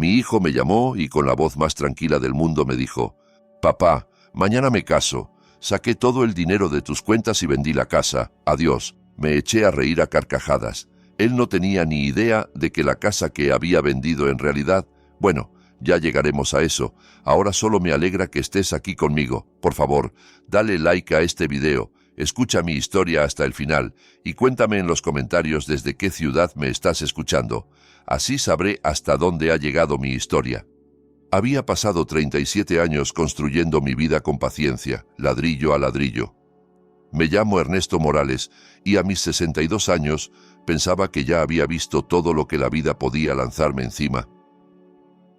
Mi hijo me llamó y con la voz más tranquila del mundo me dijo: «Papá, mañana me caso. Saqué todo el dinero de tus cuentas y vendí la casa. Adiós». Me eché a reír a carcajadas. Él no tenía ni idea de que la casa que había vendido en realidad... Bueno, ya llegaremos a eso. Ahora solo me alegra que estés aquí conmigo. Por favor, dale like a este video, escucha mi historia hasta el final y cuéntame en los comentarios desde qué ciudad me estás escuchando. Así sabré hasta dónde ha llegado mi historia. Había pasado 37 años construyendo mi vida con paciencia, ladrillo a ladrillo. Me llamo Ernesto Morales y a mis 62 años pensaba que ya había visto todo lo que la vida podía lanzarme encima.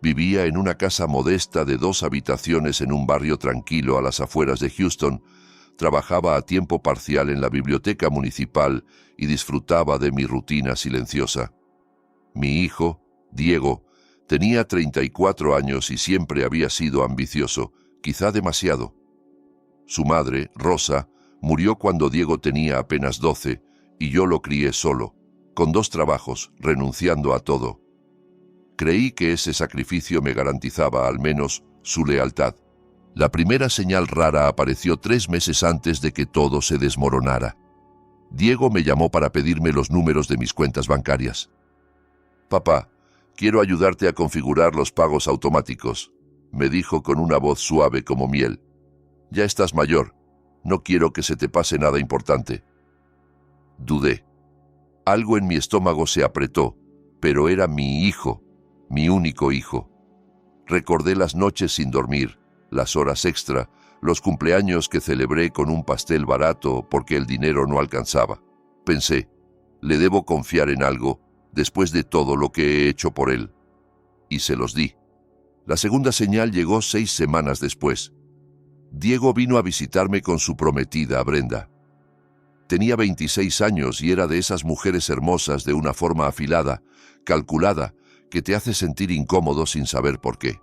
Vivía en una casa modesta de 2 habitaciones en un barrio tranquilo a las afueras de Houston, trabajaba a tiempo parcial en la biblioteca municipal y disfrutaba de mi rutina silenciosa. Mi hijo, Diego, tenía 34 años y siempre había sido ambicioso, quizá demasiado. Su madre, Rosa, murió cuando Diego tenía apenas 12 y yo lo crié solo, con 2 trabajos, renunciando a todo. Creí que ese sacrificio me garantizaba al menos su lealtad. La primera señal rara apareció 3 meses antes de que todo se desmoronara. Diego me llamó para pedirme los números de mis cuentas bancarias. «Papá, quiero ayudarte a configurar los pagos automáticos», me dijo con una voz suave como miel. «Ya estás mayor. No quiero que se te pase nada importante». Dudé. Algo en mi estómago se apretó, pero era mi hijo, mi único hijo. Recordé las noches sin dormir, las horas extra, los cumpleaños que celebré con un pastel barato porque el dinero no alcanzaba. Pensé, le debo confiar en algo después de todo lo que he hecho por él. Y se los di. La segunda señal llegó 6 semanas después. Diego vino a visitarme con su prometida, Brenda. Tenía 26 años y era de esas mujeres hermosas de una forma afilada, calculada, que te hace sentir incómodo sin saber por qué.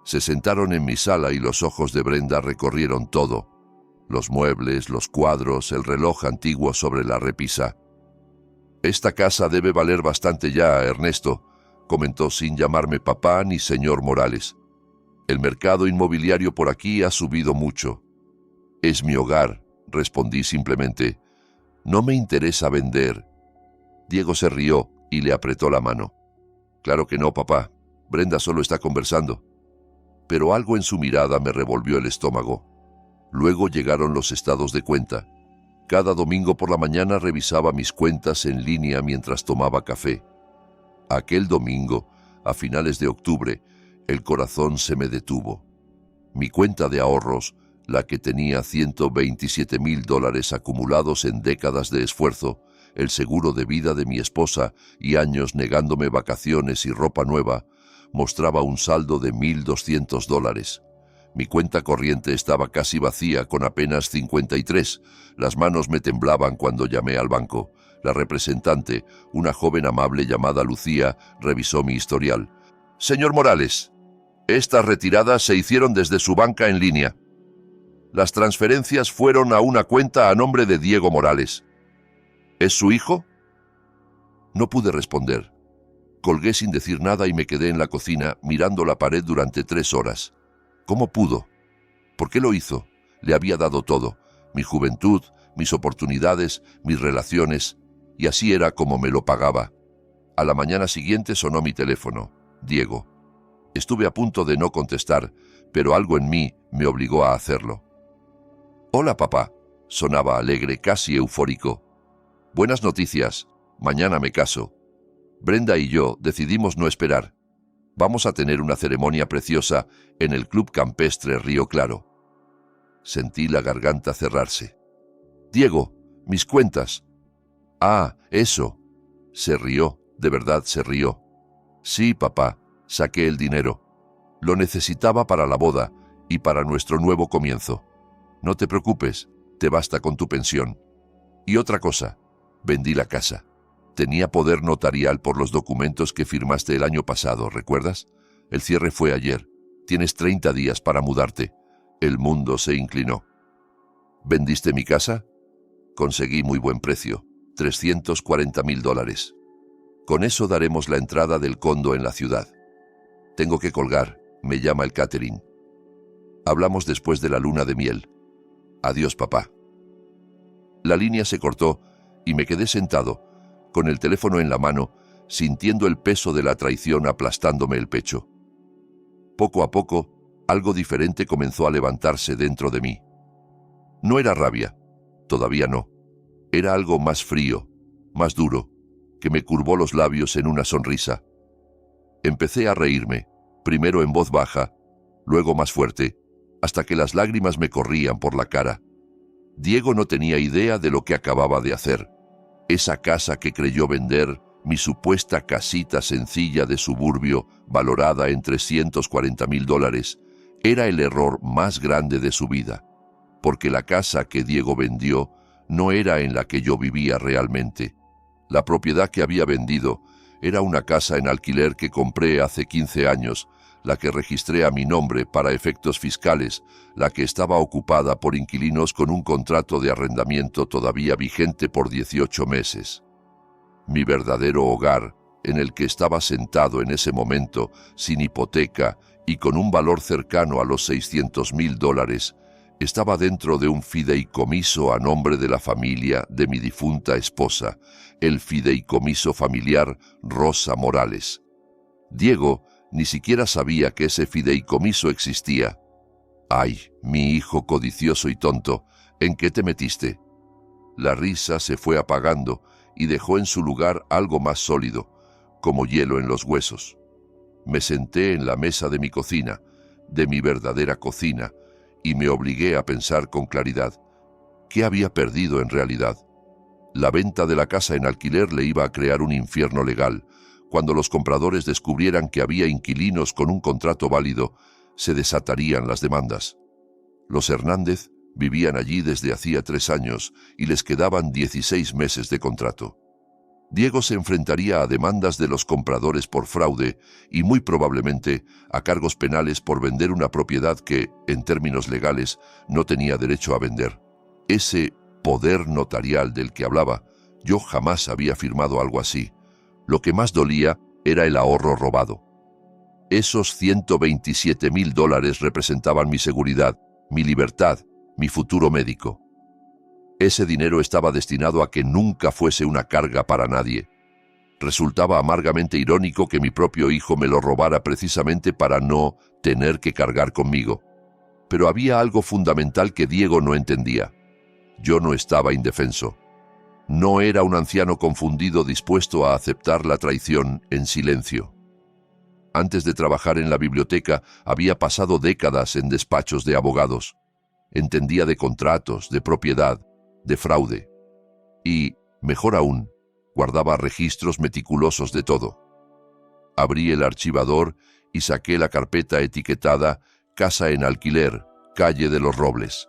Se sentaron en mi sala y los ojos de Brenda recorrieron todo. Los muebles, los cuadros, el reloj antiguo sobre la repisa. «Esta casa debe valer bastante ya, Ernesto», comentó sin llamarme papá ni señor Morales. «El mercado inmobiliario por aquí ha subido mucho». «Es mi hogar», respondí simplemente. «No me interesa vender». Diego se rió y le apretó la mano. «Claro que no, papá. Brenda solo está conversando». Pero algo en su mirada me revolvió el estómago. Luego llegaron los estados de cuenta. Cada domingo por la mañana revisaba mis cuentas en línea mientras tomaba café. Aquel domingo, a finales de octubre, el corazón se me detuvo. Mi cuenta de ahorros, la que tenía $127,000 acumulados en décadas de esfuerzo, el seguro de vida de mi esposa y años negándome vacaciones y ropa nueva, mostraba un saldo de $1,200. Mi cuenta corriente estaba casi vacía, con apenas 53. Las manos me temblaban cuando llamé al banco. La representante, una joven amable llamada Lucía, revisó mi historial. «Señor Morales, estas retiradas se hicieron desde su banca en línea. Las transferencias fueron a una cuenta a nombre de Diego Morales. ¿Es su hijo?». No pude responder. Colgué sin decir nada y me quedé en la cocina mirando la pared durante 3 horas. ¿Cómo pudo? ¿Por qué lo hizo? Le había dado todo, mi juventud, mis oportunidades, mis relaciones, y así era como me lo pagaba. A la mañana siguiente sonó mi teléfono. Diego. Estuve a punto de no contestar, pero algo en mí me obligó a hacerlo. «Hola, papá», sonaba alegre, casi eufórico. «Buenas noticias. Mañana me caso. Brenda y yo decidimos no esperar. Vamos a tener una ceremonia preciosa en el Club Campestre Río Claro». Sentí la garganta cerrarse. «Diego, mis cuentas». «Ah, eso». Se rió, de verdad se rió. «Sí, papá, saqué el dinero. Lo necesitaba para la boda y para nuestro nuevo comienzo. No te preocupes, te basta con tu pensión. Y otra cosa, vendí la casa. Tenía poder notarial por los documentos que firmaste el año pasado, ¿recuerdas? El cierre fue ayer. Tienes 30 días para mudarte». El mundo se inclinó. «¿Vendiste mi casa?» «Conseguí muy buen precio, $340,000. Con eso daremos la entrada del condo en la ciudad». Tengo que colgar, me llama el catering. Hablamos después de la luna de miel. Adiós, papá. La línea se cortó y me quedé sentado, con el teléfono en la mano, sintiendo el peso de la traición aplastándome el pecho. Poco a poco, algo diferente comenzó a levantarse dentro de mí. No era rabia, todavía no. Era algo más frío, más duro, que me curvó los labios en una sonrisa. Empecé a reírme, primero en voz baja, luego más fuerte, hasta que las lágrimas me corrían por la cara. Diego no tenía idea de lo que acababa de hacer. Esa casa que creyó vender, mi supuesta casita sencilla de suburbio, valorada en $340,000, era el error más grande de su vida, porque la casa que Diego vendió no era en la que yo vivía realmente. La propiedad que había vendido era una casa en alquiler que compré hace 15 años, la que registré a mi nombre para efectos fiscales, la que estaba ocupada por inquilinos con un contrato de arrendamiento todavía vigente por 18 meses. Mi verdadero hogar, en el que estaba sentado en ese momento, sin hipoteca y con un valor cercano a los $600,000, estaba dentro de un fideicomiso a nombre de la familia de mi difunta esposa, el fideicomiso familiar Rosa Morales. Diego ni siquiera sabía que ese fideicomiso existía. ¡Ay, mi hijo codicioso y tonto! ¿En qué te metiste? La risa se fue apagando y dejó en su lugar algo más sólido, como hielo en los huesos. Me senté en la mesa de mi cocina, de mi verdadera cocina, y me obligué a pensar con claridad. ¿Qué había perdido en realidad? La venta de la casa en alquiler le iba a crear un infierno legal. Cuando los compradores descubrieran que había inquilinos con un contrato válido, se desatarían las demandas. Los Hernández vivían allí desde hacía 3 años y les quedaban 16 meses de contrato. Diego se enfrentaría a demandas de los compradores por fraude y muy probablemente a cargos penales por vender una propiedad que, en términos legales, no tenía derecho a vender. Ese poder notarial del que hablaba, yo jamás había firmado algo así. Lo que más dolía era el ahorro robado. Esos $127,000 representaban mi seguridad, mi libertad, mi futuro médico. Ese dinero estaba destinado a que nunca fuese una carga para nadie. Resultaba amargamente irónico que mi propio hijo me lo robara precisamente para no tener que cargar conmigo. Pero había algo fundamental que Diego no entendía. Yo no estaba indefenso. No era un anciano confundido dispuesto a aceptar la traición en silencio. Antes de trabajar en la biblioteca, había pasado décadas en despachos de abogados. Entendía de contratos, de propiedad, de fraude. Y, mejor aún, guardaba registros meticulosos de todo. Abrí el archivador y saqué la carpeta etiquetada Casa en alquiler, calle de los Robles.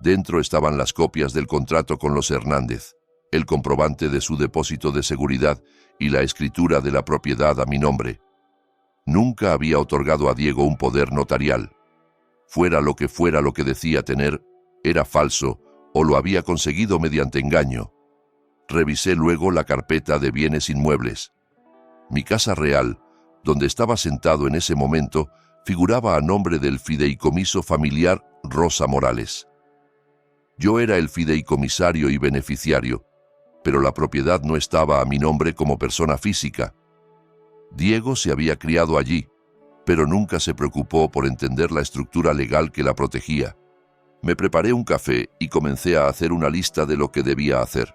Dentro estaban las copias del contrato con los Hernández, el comprobante de su depósito de seguridad y la escritura de la propiedad a mi nombre. Nunca había otorgado a Diego un poder notarial. Fuera lo que decía tener, era falso o lo había conseguido mediante engaño. Revisé luego la carpeta de bienes inmuebles. Mi casa real, donde estaba sentado en ese momento, figuraba a nombre del fideicomiso familiar Rosa Morales. Yo era el fideicomisario y beneficiario, pero la propiedad no estaba a mi nombre como persona física. Diego se había criado allí, pero nunca se preocupó por entender la estructura legal que la protegía. Me preparé un café y comencé a hacer una lista de lo que debía hacer.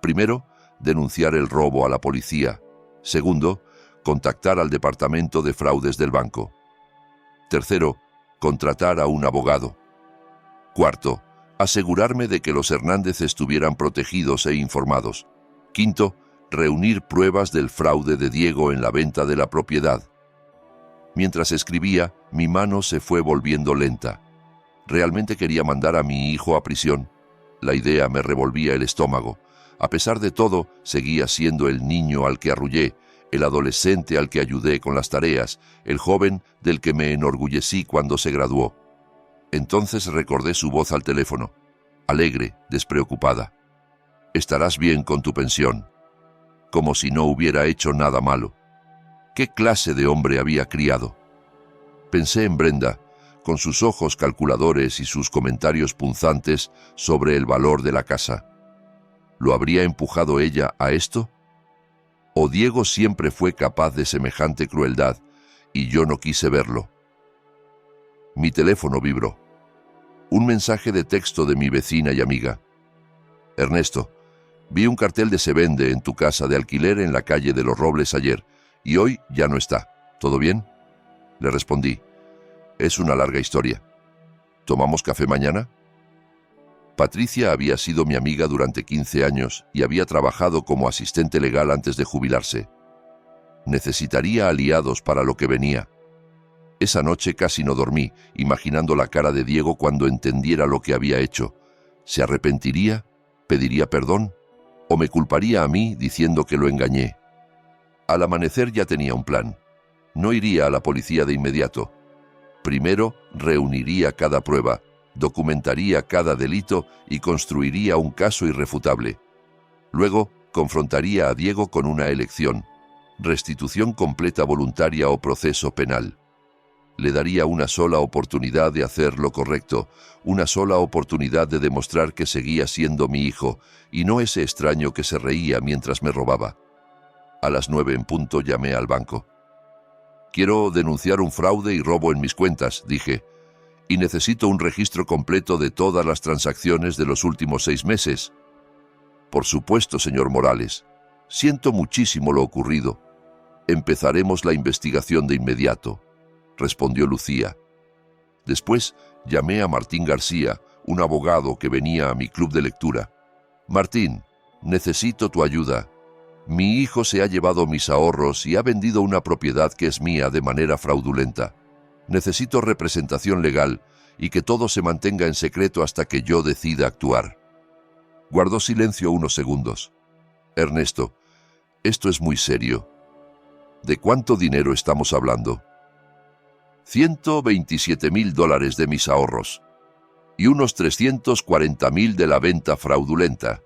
Primero, denunciar el robo a la policía. Segundo, contactar al departamento de fraudes del banco. Tercero, contratar a un abogado. Cuarto, asegurarme de que los Hernández estuvieran protegidos e informados. Quinto, reunir pruebas del fraude de Diego en la venta de la propiedad. Mientras escribía, mi mano se fue volviendo lenta. Realmente quería mandar a mi hijo a prisión. La idea me revolvía el estómago. A pesar de todo, seguía siendo el niño al que arrullé, el adolescente al que ayudé con las tareas, el joven del que me enorgullecí cuando se graduó. Entonces recordé su voz al teléfono, alegre, despreocupada. «Estarás bien con tu pensión», como si no hubiera hecho nada malo. ¿Qué clase de hombre había criado? Pensé en Brenda, con sus ojos calculadores y sus comentarios punzantes sobre el valor de la casa. ¿Lo habría empujado ella a esto? ¿O Diego siempre fue capaz de semejante crueldad y yo no quise verlo? Mi teléfono vibró. Un mensaje de texto de mi vecina y amiga. Ernesto, vi un cartel de se vende en tu casa de alquiler en la calle de los Robles ayer y hoy ya no está. ¿Todo bien? Le respondí. Es una larga historia. ¿Tomamos café mañana? Patricia había sido mi amiga durante 15 años y había trabajado como asistente legal antes de jubilarse. Necesitaría aliados para lo que venía. Esa noche casi no dormí, imaginando la cara de Diego cuando entendiera lo que había hecho. ¿Se arrepentiría? ¿Pediría perdón? ¿O me culparía a mí diciendo que lo engañé? Al amanecer ya tenía un plan. No iría a la policía de inmediato. Primero, reuniría cada prueba, documentaría cada delito y construiría un caso irrefutable. Luego, confrontaría a Diego con una elección: restitución completa voluntaria o proceso penal. Le daría una sola oportunidad de hacer lo correcto, una sola oportunidad de demostrar que seguía siendo mi hijo, y no ese extraño que se reía mientras me robaba. A las 9 en punto llamé al banco. Quiero denunciar un fraude y robo en mis cuentas, dije, y necesito un registro completo de todas las transacciones de los últimos 6 meses. Por supuesto, señor Morales. Siento muchísimo lo ocurrido. Empezaremos la investigación de inmediato, respondió Lucía. Después llamé a Martín García, un abogado que venía a mi club de lectura. Martín, necesito tu ayuda. Mi hijo se ha llevado mis ahorros y ha vendido una propiedad que es mía de manera fraudulenta. Necesito representación legal y que todo se mantenga en secreto hasta que yo decida actuar. Guardó silencio unos segundos. Ernesto, esto es muy serio. ¿De cuánto dinero estamos hablando? $127.000 de mis ahorros y unos 340.000 de la venta fraudulenta.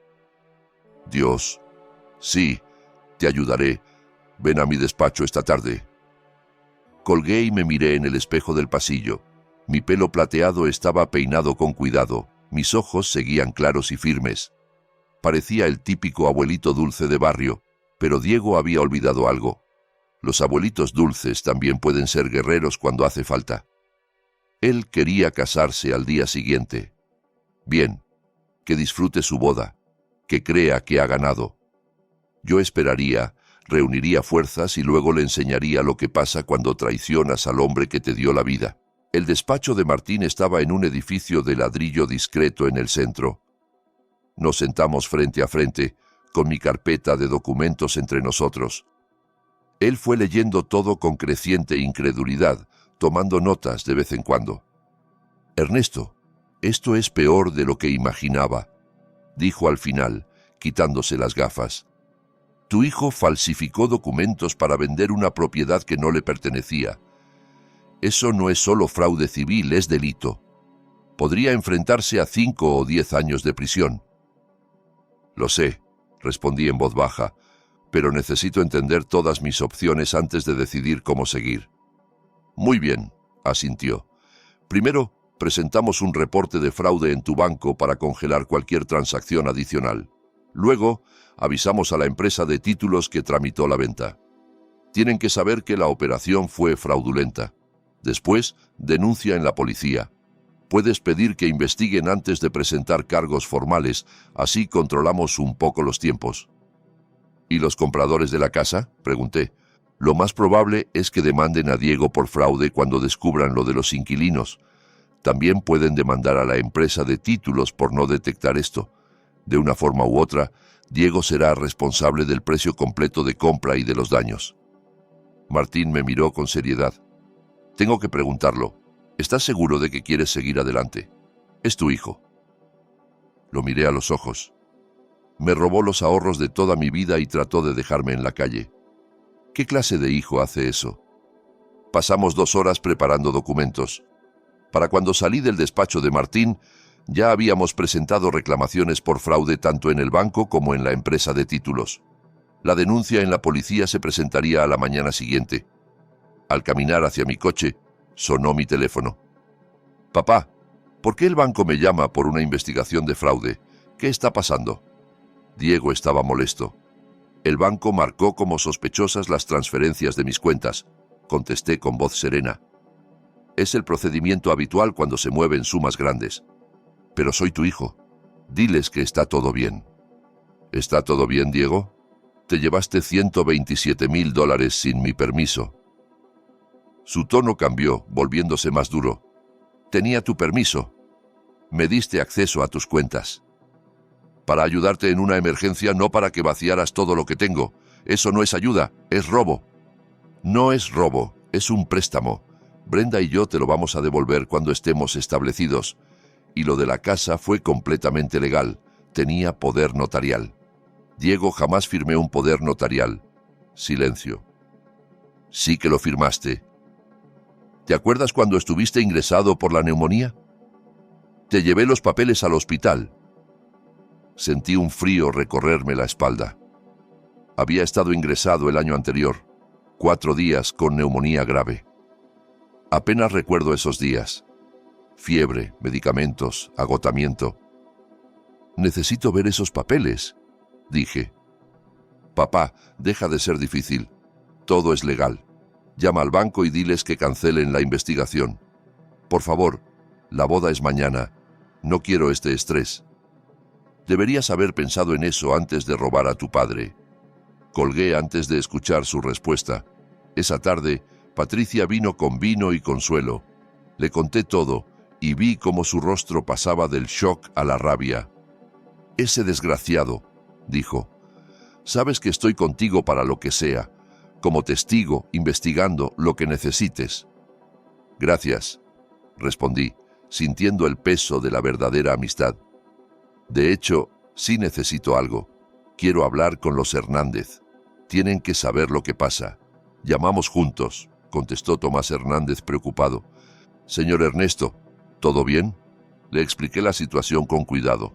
Dios, sí, te ayudaré. Ven a mi despacho esta tarde. Colgué y me miré en el espejo del pasillo. Mi pelo plateado estaba peinado con cuidado. Mis ojos seguían claros y firmes. Parecía el típico abuelito dulce de barrio, pero Diego había olvidado algo. Los abuelitos dulces también pueden ser guerreros cuando hace falta. Él quería casarse al día siguiente. Bien, que disfrute su boda, que crea que ha ganado. Yo esperaría, reuniría fuerzas y luego le enseñaría lo que pasa cuando traicionas al hombre que te dio la vida. El despacho de Martín estaba en un edificio de ladrillo discreto en el centro. Nos sentamos frente a frente, con mi carpeta de documentos entre nosotros. Él fue leyendo todo con creciente incredulidad, tomando notas de vez en cuando. Ernesto, esto es peor de lo que imaginaba, dijo al final, quitándose las gafas. Tu hijo falsificó documentos para vender una propiedad que no le pertenecía. Eso no es solo fraude civil, es delito. Podría enfrentarse a 5 o 10 años de prisión. Lo sé, respondí en voz baja, pero necesito entender todas mis opciones antes de decidir cómo seguir. Muy bien, asintió. Primero, presentamos un reporte de fraude en tu banco para congelar cualquier transacción adicional. Luego, avisamos a la empresa de títulos que tramitó la venta. Tienen que saber que la operación fue fraudulenta. Después, denuncia en la policía. Puedes pedir que investiguen antes de presentar cargos formales, así controlamos un poco los tiempos. ¿Y los compradores de la casa?, pregunté. Lo más probable es que demanden a Diego por fraude cuando descubran lo de los inquilinos. También pueden demandar a la empresa de títulos por no detectar esto. De una forma u otra, Diego será responsable del precio completo de compra y de los daños. Martín me miró con seriedad. Tengo que preguntarlo. ¿Estás seguro de que quieres seguir adelante? Es tu hijo. Lo miré a los ojos. Me robó los ahorros de toda mi vida y trató de dejarme en la calle. ¿Qué clase de hijo hace eso? Pasamos 2 horas preparando documentos. Para cuando salí del despacho de Martín, ya habíamos presentado reclamaciones por fraude tanto en el banco como en la empresa de títulos. La denuncia en la policía se presentaría a la mañana siguiente. Al caminar hacia mi coche, sonó mi teléfono. Papá, ¿por qué el banco me llama por una investigación de fraude? ¿Qué está pasando? Diego estaba molesto. El banco marcó como sospechosas las transferencias de mis cuentas, contesté con voz serena. Es el procedimiento habitual cuando se mueven sumas grandes. Pero soy tu hijo. Diles que está todo bien. ¿Está todo bien, Diego? Te llevaste $127,000 sin mi permiso. Su tono cambió, volviéndose más duro. Tenía tu permiso. Me diste acceso a tus cuentas. Para ayudarte en una emergencia, no para que vaciaras todo lo que tengo. Eso no es ayuda, es robo. No es robo, es un préstamo. Brenda y yo te lo vamos a devolver cuando estemos establecidos. Y lo de la casa fue completamente legal. Tenía poder notarial. Diego, jamás firmé un poder notarial. Silencio. Sí que lo firmaste. ¿Te acuerdas cuando estuviste ingresado por la neumonía? Te llevé los papeles al hospital. Sentí un frío recorrerme la espalda. Había estado ingresado el año anterior, 4 días con neumonía grave. Apenas recuerdo esos días. Fiebre, medicamentos, agotamiento. Necesito ver esos papeles, dije. Papá, deja de ser difícil. Todo es legal. Llama al banco y diles que cancelen la investigación. Por favor, la boda es mañana. No quiero este estrés. Deberías haber pensado en eso antes de robar a tu padre. Colgué antes de escuchar su respuesta. Esa tarde, Patricia vino con vino y consuelo. Le conté todo y vi cómo su rostro pasaba del shock a la rabia. Ese desgraciado, dijo. Sabes que estoy contigo para lo que sea, como testigo, investigando lo que necesites. Gracias, respondí, sintiendo el peso de la verdadera amistad. De hecho, sí necesito algo. Quiero hablar con los Hernández. Tienen que saber lo que pasa. Llamamos juntos, contestó Tomás Hernández preocupado. Señor Ernesto, ¿todo bien? Le expliqué la situación con cuidado.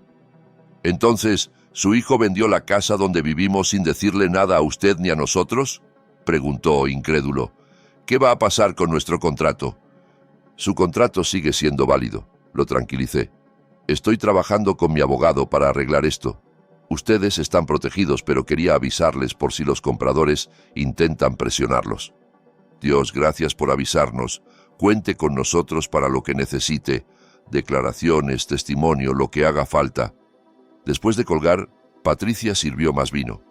Entonces, ¿su hijo vendió la casa donde vivimos sin decirle nada a usted ni a nosotros? Preguntó, incrédulo. ¿Qué va a pasar con nuestro contrato? Su contrato sigue siendo válido, lo tranquilicé. Estoy trabajando con mi abogado para arreglar esto. Ustedes están protegidos, pero quería avisarles por si los compradores intentan presionarlos. Dios, gracias por avisarnos. Cuente con nosotros para lo que necesite. Declaraciones, testimonio, lo que haga falta. Después de colgar, Patricia sirvió más vino.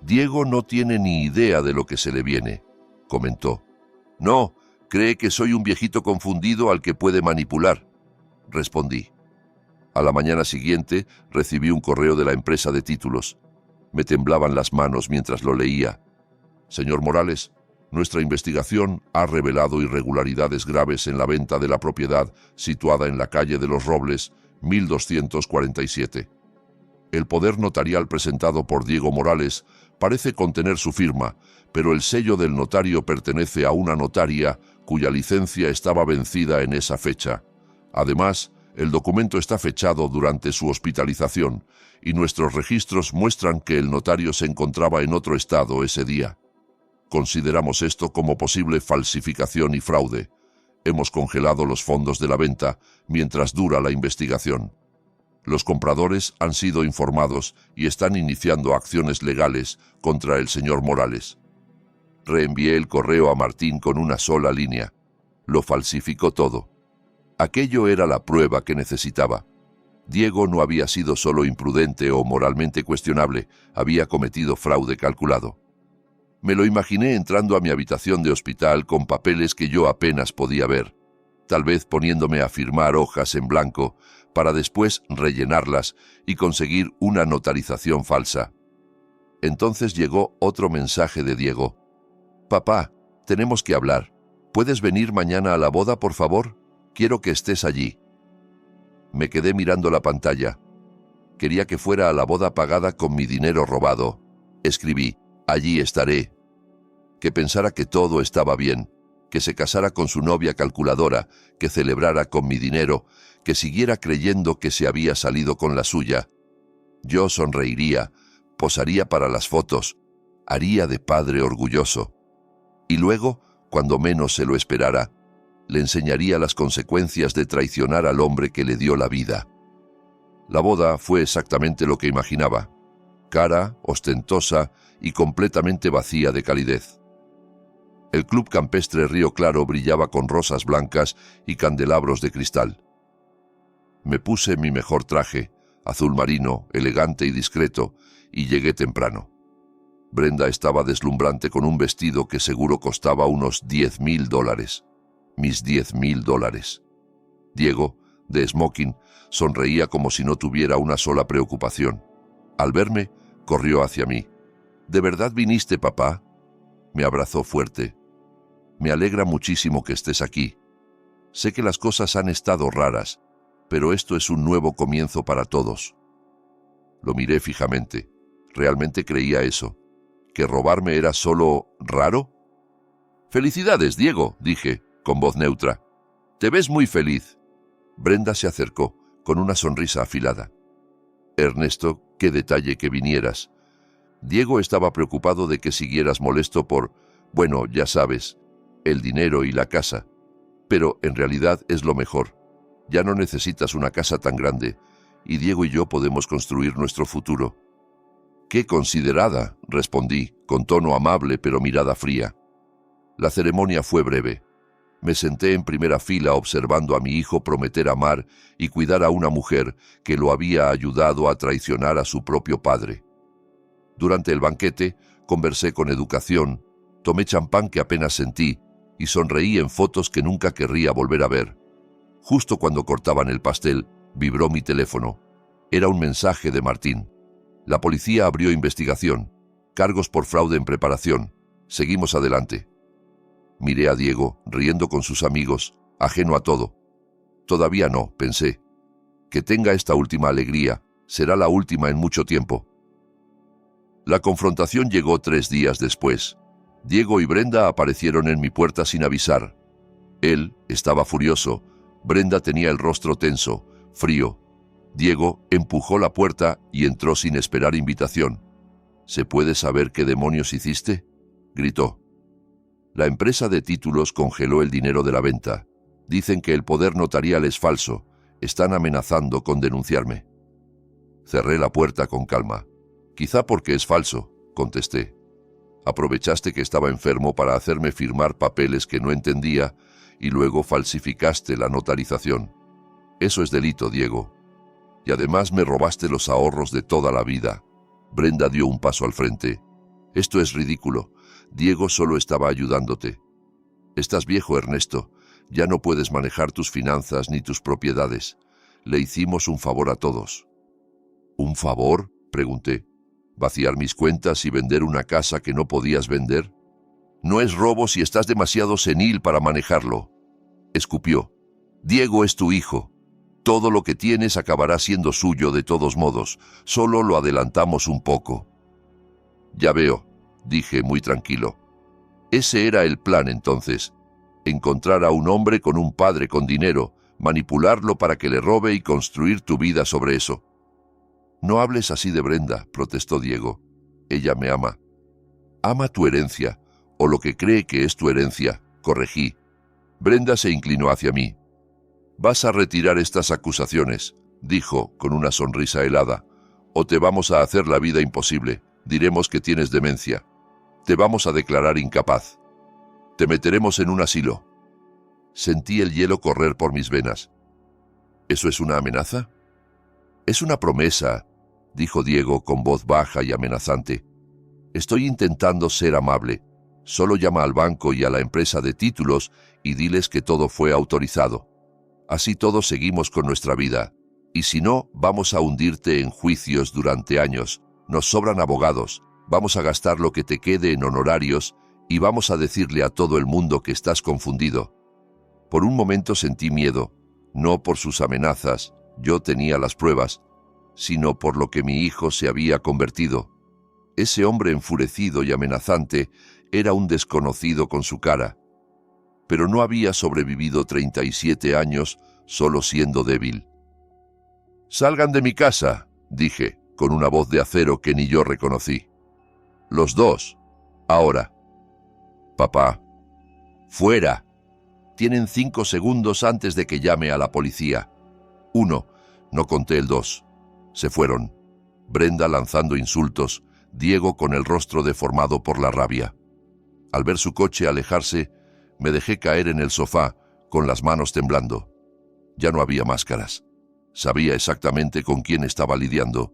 Diego no tiene ni idea de lo que se le viene, comentó. No, cree que soy un viejito confundido al que puede manipular, respondí. A la mañana siguiente recibí un correo de la empresa de títulos. Me temblaban las manos mientras lo leía. Señor Morales, nuestra investigación ha revelado irregularidades graves en la venta de la propiedad situada en la calle de los Robles, 1247. El poder notarial presentado por Diego Morales parece contener su firma, pero el sello del notario pertenece a una notaria cuya licencia estaba vencida en esa fecha. Además, el documento está fechado durante su hospitalización y nuestros registros muestran que el notario se encontraba en otro estado ese día. Consideramos esto como posible falsificación y fraude. Hemos congelado los fondos de la venta mientras dura la investigación. Los compradores han sido informados y están iniciando acciones legales contra el señor Morales. Reenvié el correo a Martín con una sola línea. Lo falsificó todo. Aquello era la prueba que necesitaba. Diego no había sido solo imprudente o moralmente cuestionable, había cometido fraude calculado. Me lo imaginé entrando a mi habitación de hospital con papeles que yo apenas podía ver, tal vez poniéndome a firmar hojas en blanco para después rellenarlas y conseguir una notarización falsa. Entonces llegó otro mensaje de Diego. Papá, tenemos que hablar. ¿Puedes venir mañana a la boda, por favor? Quiero que estés allí. Me quedé mirando la pantalla. Quería que fuera a la boda pagada con mi dinero robado. Escribí, allí estaré. Que pensara que todo estaba bien, que se casara con su novia calculadora, que celebrara con mi dinero, que siguiera creyendo que se había salido con la suya. Yo sonreiría, posaría para las fotos, haría de padre orgulloso. Y luego, cuando menos se lo esperara, le enseñaría las consecuencias de traicionar al hombre que le dio la vida. La boda fue exactamente lo que imaginaba: cara, ostentosa y completamente vacía de calidez. El Club Campestre Río Claro brillaba con rosas blancas y candelabros de cristal. Me puse mi mejor traje, azul marino, elegante y discreto, y llegué temprano. Brenda estaba deslumbrante con un vestido que seguro costaba unos $10,000. Mis $10,000. Diego, de smoking, sonreía como si no tuviera una sola preocupación. Al verme, corrió hacia mí. ¿De verdad viniste, papá? Me abrazó fuerte. Me alegra muchísimo que estés aquí. Sé que las cosas han estado raras, pero esto es un nuevo comienzo para todos. Lo miré fijamente. ¿Realmente creía eso? ¿Que robarme era solo raro? «Felicidades, Diego», dije, con voz neutra. «Te ves muy feliz». Brenda se acercó, con una sonrisa afilada. «Ernesto, qué detalle que vinieras. Diego estaba preocupado de que siguieras molesto por, bueno, ya sabes, el dinero y la casa. Pero en realidad es lo mejor. Ya no necesitas una casa tan grande, y Diego y yo podemos construir nuestro futuro». «¡Qué considerada!», respondí, con tono amable pero mirada fría. La ceremonia fue breve. Me senté en primera fila observando a mi hijo prometer amar y cuidar a una mujer que lo había ayudado a traicionar a su propio padre. Durante el banquete, conversé con educación, tomé champán que apenas sentí y sonreí en fotos que nunca querría volver a ver. Justo cuando cortaban el pastel, vibró mi teléfono. Era un mensaje de Martín. La policía abrió investigación. Cargos por fraude en preparación. Seguimos adelante. Miré a Diego, riendo con sus amigos, ajeno a todo. Todavía no, pensé. Que tenga esta última alegría, será la última en mucho tiempo. La confrontación llegó 3 días después. Diego y Brenda aparecieron en mi puerta sin avisar. Él estaba furioso. Brenda tenía el rostro tenso, frío. Diego empujó la puerta y entró sin esperar invitación. «¿Se puede saber qué demonios hiciste?», gritó. «La empresa de títulos congeló el dinero de la venta. Dicen que el poder notarial es falso. Están amenazando con denunciarme». Cerré la puerta con calma. «Quizá porque es falso», contesté. «Aprovechaste que estaba enfermo para hacerme firmar papeles que no entendía y luego falsificaste la notarización. Eso es delito, Diego. Y además me robaste los ahorros de toda la vida». Brenda dio un paso al frente. «Esto es ridículo. Diego solo estaba ayudándote. Estás viejo, Ernesto. Ya no puedes manejar tus finanzas ni tus propiedades. Le hicimos un favor a todos». «¿Un favor?», pregunté. «¿Vaciar mis cuentas y vender una casa que no podías vender? No es robo si estás demasiado senil para manejarlo», escupió. «Diego es tu hijo. Todo lo que tienes acabará siendo suyo de todos modos. Solo lo adelantamos un poco». «Ya veo», dije muy tranquilo. «Ese era el plan entonces. Encontrar a un hombre con un padre con dinero, manipularlo para que le robe y construir tu vida sobre eso». «No hables así de Brenda», protestó Diego. «Ella me ama». «Ama tu herencia, o lo que cree que es tu herencia», corregí. Brenda se inclinó hacia mí. «Vas a retirar estas acusaciones», dijo con una sonrisa helada, «o te vamos a hacer la vida imposible. Diremos que tienes demencia. Te vamos a declarar incapaz. Te meteremos en un asilo». Sentí el hielo correr por mis venas. ¿Eso es una amenaza? «Es una promesa», dijo Diego con voz baja y amenazante. «Estoy intentando ser amable. Solo llama al banco y a la empresa de títulos y diles que todo fue autorizado. Así todos seguimos con nuestra vida. Y si no, vamos a hundirte en juicios durante años. Nos sobran abogados. Vamos a gastar lo que te quede en honorarios y vamos a decirle a todo el mundo que estás confundido». Por un momento sentí miedo, no por sus amenazas, yo tenía las pruebas, sino por lo que mi hijo se había convertido. Ese hombre enfurecido y amenazante era un desconocido con su cara. Pero no había sobrevivido 37 años solo siendo débil. «Salgan de mi casa», dije, con una voz de acero que ni yo reconocí. «Los dos», Ahora. Papá. Fuera. Tienen 5 segundos antes de que llame a la policía. 1. No conté el 2. Se fueron. Brenda lanzando insultos, Diego con el rostro deformado por la rabia. Al ver su coche alejarse, me dejé caer en el sofá, con las manos temblando. Ya no había máscaras. Sabía exactamente con quién estaba lidiando.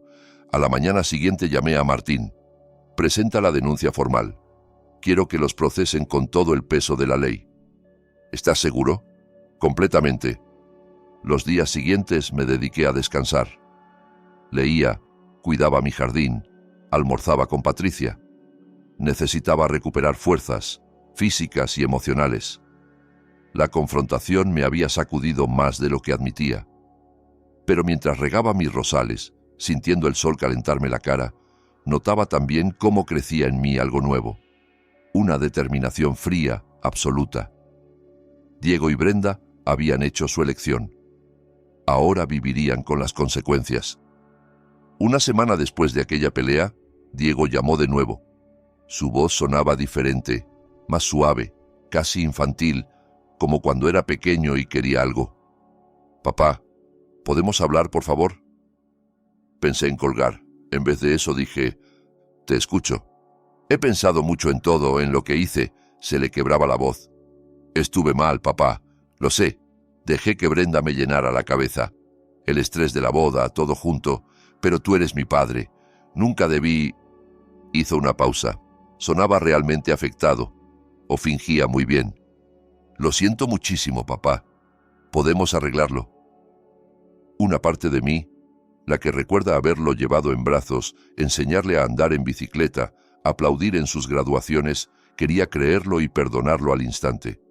A la mañana siguiente llamé a Martín. Presenta la denuncia formal. Quiero que los procesen con todo el peso de la ley. ¿Estás seguro? Completamente. Los días siguientes me dediqué a descansar. Leía, cuidaba mi jardín, almorzaba con Patricia. Necesitaba recuperar fuerzas, físicas y emocionales. La confrontación me había sacudido más de lo que admitía. Pero mientras regaba mis rosales, sintiendo el sol calentarme la cara, notaba también cómo crecía en mí algo nuevo. Una determinación fría, absoluta. Diego y Brenda habían hecho su elección. Ahora vivirían con las consecuencias. Una semana después de aquella pelea, Diego llamó de nuevo. Su voz sonaba diferente, más suave, casi infantil, como cuando era pequeño y quería algo. «Papá, ¿podemos hablar, por favor?» Pensé en colgar. En vez de eso dije, «Te escucho». He pensado mucho en todo, en lo que hice. Se le quebraba la voz. «Estuve mal, papá. Lo sé. Dejé que Brenda me llenara la cabeza. El estrés de la boda, todo junto. Pero tú eres mi padre. Nunca debí...» Hizo una pausa. Sonaba realmente afectado. O fingía muy bien. «Lo siento muchísimo, papá. Podemos arreglarlo». Una parte de mí, la que recuerda haberlo llevado en brazos, enseñarle a andar en bicicleta, aplaudir en sus graduaciones, quería creerlo y perdonarlo al instante.